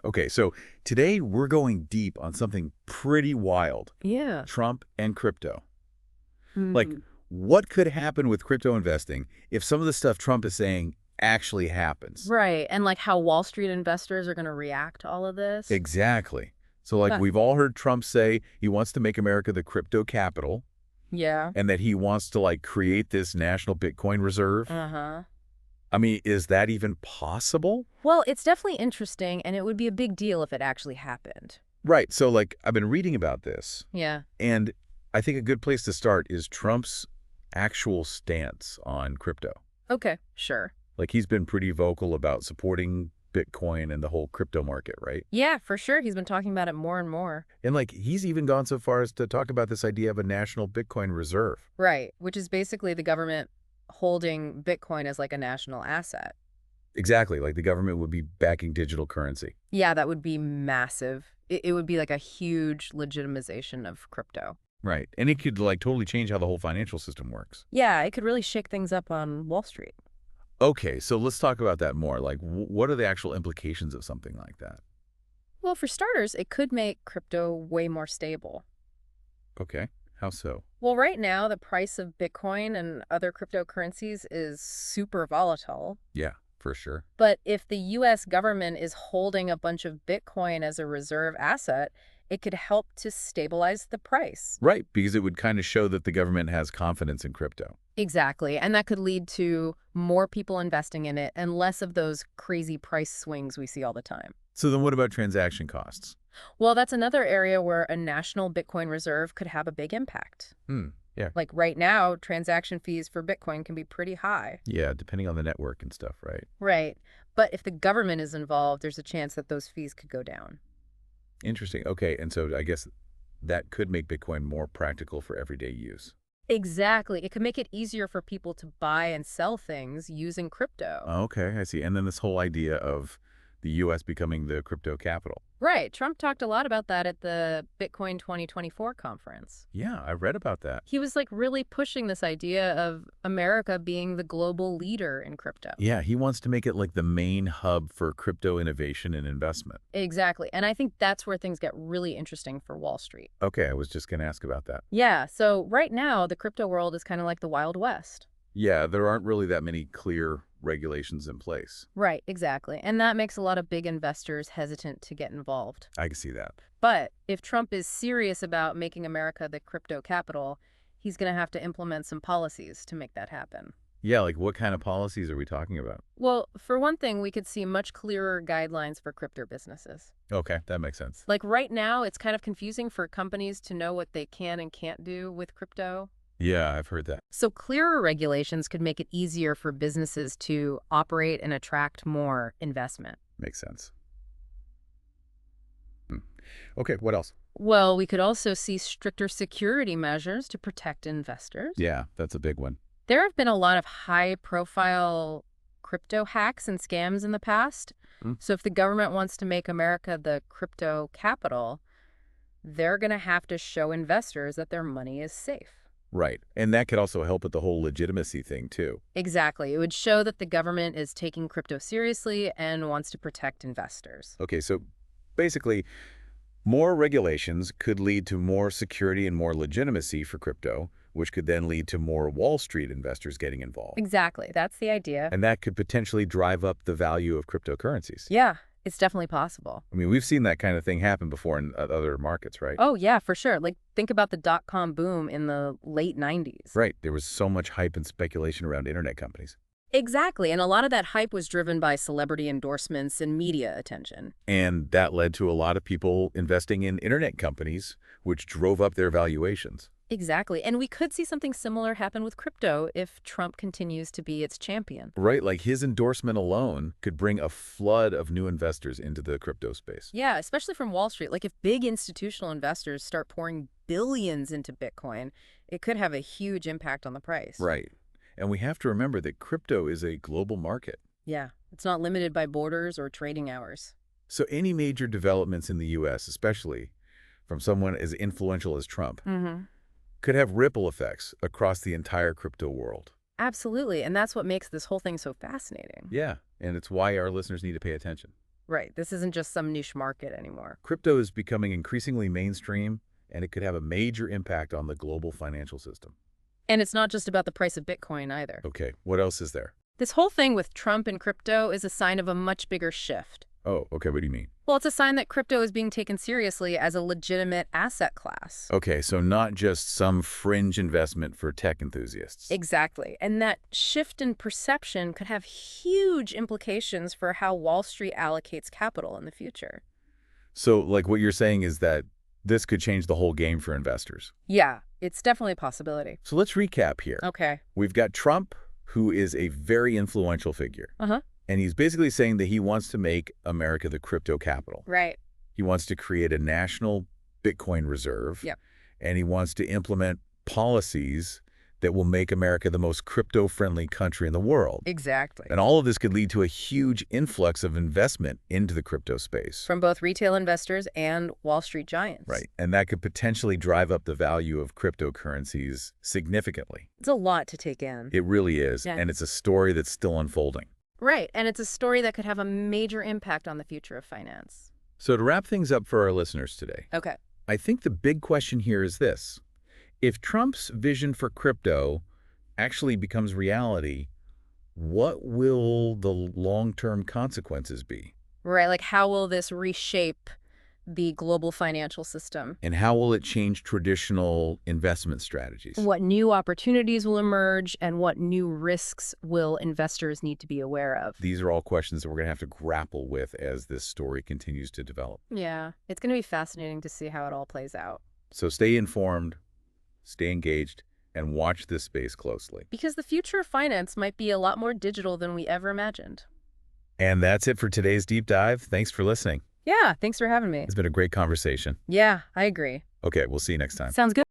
Okay, so today we're going deep on something pretty wild. Yeah. Trump and crypto. Like, Hmm. what could happen with crypto investing if some of the stuff Trump is saying actually happens? Right. And like how Wall Street investors are going to react to all of this. Exactly. So, like, Uh, we've all heard Trump say he wants to make America the crypto capital yeah. and that he wants to, like, create this national Bitcoin reserve. Uh-huh. I mean, is that even possible? Well, it's definitely interesting, and it would be a big deal if it actually happened. Right. So, like, I've been reading about this, Yeah. and I think a good place to start is Trump's actual stance on crypto. Okay, sure. Like, he's been pretty vocal about supporting Bitcoin and the whole crypto market, right? Yeah, for sure. He's been talking about it more and more. And, like, he's even gone so far as to talk about this idea of a national Bitcoin reserve. Right, which is basically the government holding Bitcoin as like a national asset. Exactly. Like, the government would be backing digital currency. Yeah, that would be massive. It would be like a huge legitimization of crypto. Right. And it could, like, totally change how the whole financial system works. Yeah, it could really shake things up on Wall Street. Okay, so let's talk about that more. Like, what are the actual implications of something like that? Well, for starters, it could make crypto way more stable. Okay. How so? Well, right now, the price of Bitcoin and other cryptocurrencies is super volatile. Yeah, for sure. But if the US government is holding a bunch of Bitcoin as a reserve asset, it could help to stabilize the price. Right, because it would kind of show that the government has confidence in crypto. Exactly. And that could lead to more people investing in it and less of those crazy price swings we see all the time. So then what about transaction costs? Well, that's another area where a national Bitcoin reserve could have a big impact. Hmm, yeah. Like right now, transaction fees for Bitcoin can be pretty high. Yeah, depending on the network and stuff, right? Right. But if the government is involved, there's a chance that those fees could go down. Interesting. Okay, and so I guess that could make Bitcoin more practical for everyday use. Exactly. It could make it easier for people to buy and sell things using crypto. Okay, I see. And then this whole idea of the U.S. becoming the crypto capital. Right. Trump talked a lot about that at the Bitcoin 2024 conference. Yeah, I read about that. He was like really pushing this idea of America being the global leader in crypto. Yeah, he wants to make it like the main hub for crypto innovation and investment. Exactly. And I think that's where things get really interesting for Wall Street. Okay, I was just going to ask about that. Yeah. So right now, the crypto world is kind of like the Wild West. Yeah, there aren't really that many clear regulations in place. Right. Exactly. And that makes a lot of big investors hesitant to get involved. I can see that. But if Trump is serious about making America the crypto capital, he's going to have to implement some policies to make that happen. Yeah, like what kind of policies are we talking about? Well, for one thing, we could see much clearer guidelines for crypto businesses. Okay, that makes sense. Like right now, it's kind of confusing for companies to know what they can and can't do with crypto. Yeah, I've heard that. So clearer regulations could make it easier for businesses to operate and attract more investment. Makes sense. Hmm. Okay, what else? Well, we could also see stricter security measures to protect investors. Yeah, that's a big one. There have been a lot of high-profile crypto hacks and scams in the past. Hmm. So if the government wants to make America the crypto capital, they're going to have to show investors that their money is safe. Right. And that could also help with the whole legitimacy thing, too. Exactly. It would show that the government is taking crypto seriously and wants to protect investors. Okay, so basically, more regulations could lead to more security and more legitimacy for crypto, which could then lead to more Wall Street investors getting involved. Exactly. That's the idea. And that could potentially drive up the value of cryptocurrencies. Yeah, it's definitely possible. I mean, we've seen that kind of thing happen before in other markets, right? Oh, yeah, for sure. Like, think about the dot-com boom in the late 90s. Right. There was so much hype and speculation around internet companies. Exactly. And a lot of that hype was driven by celebrity endorsements and media attention. And that led to a lot of people investing in internet companies, which drove up their valuations. Exactly. And we could see something similar happen with crypto if Trump continues to be its champion. Right, like his endorsement alone could bring a flood of new investors into the crypto space. Yeah, especially from Wall Street. Like if big institutional investors start pouring billions into Bitcoin, it could have a huge impact on the price. Right. And we have to remember that crypto is a global market. Yeah, it's not limited by borders or trading hours. So any major developments in the U.S., especially from someone as influential as Trump, could have ripple effects across the entire crypto world. Absolutely. And that's what makes this whole thing so fascinating. Yeah, and it's why our listeners need to pay attention. Right. This isn't just some niche market anymore. Crypto is becoming increasingly mainstream, and it could have a major impact on the global financial system. And it's not just about the price of Bitcoin either. Okay, what else is there? This whole thing with Trump and crypto is a sign of a much bigger shift. Oh, okay, what do you mean? Well, it's a sign that crypto is being taken seriously as a legitimate asset class. Okay, so not just some fringe investment for tech enthusiasts. Exactly. And that shift in perception could have huge implications for how Wall Street allocates capital in the future. So, like, what you're saying is that this could change the whole game for investors. Yeah, it's definitely a possibility. So let's recap here. Okay. We've got Trump, who is a very influential figure. Uh-huh. And he's basically saying that he wants to make America the crypto capital. Right. He wants to create a national Bitcoin reserve. Yep. And he wants to implement policies that will make America the most crypto-friendly country in the world. Exactly. And all of this could lead to a huge influx of investment into the crypto space. From both retail investors and Wall Street giants. Right. And that could potentially drive up the value of cryptocurrencies significantly. It's a lot to take in. It really is. Yeah. And it's a story that's still unfolding. Right. And it's a story that could have a major impact on the future of finance. So to wrap things up for our listeners today, Okay. I think the big question here is this. If Trump's vision for crypto actually becomes reality, what will the long-term consequences be? Right. Like, how will this reshape the global financial system? And how will it change traditional investment strategies? What new opportunities will emerge and what new risks will investors need to be aware of? These are all questions that we're going to have to grapple with as this story continues to develop. Yeah, it's going to be fascinating to see how it all plays out. So stay informed, stay engaged, and watch this space closely. Because the future of finance might be a lot more digital than we ever imagined. And that's it for today's deep dive. Thanks for listening. Yeah, thanks for having me. It's been a great conversation. Yeah, I agree. Okay, we'll see you next time. Sounds good.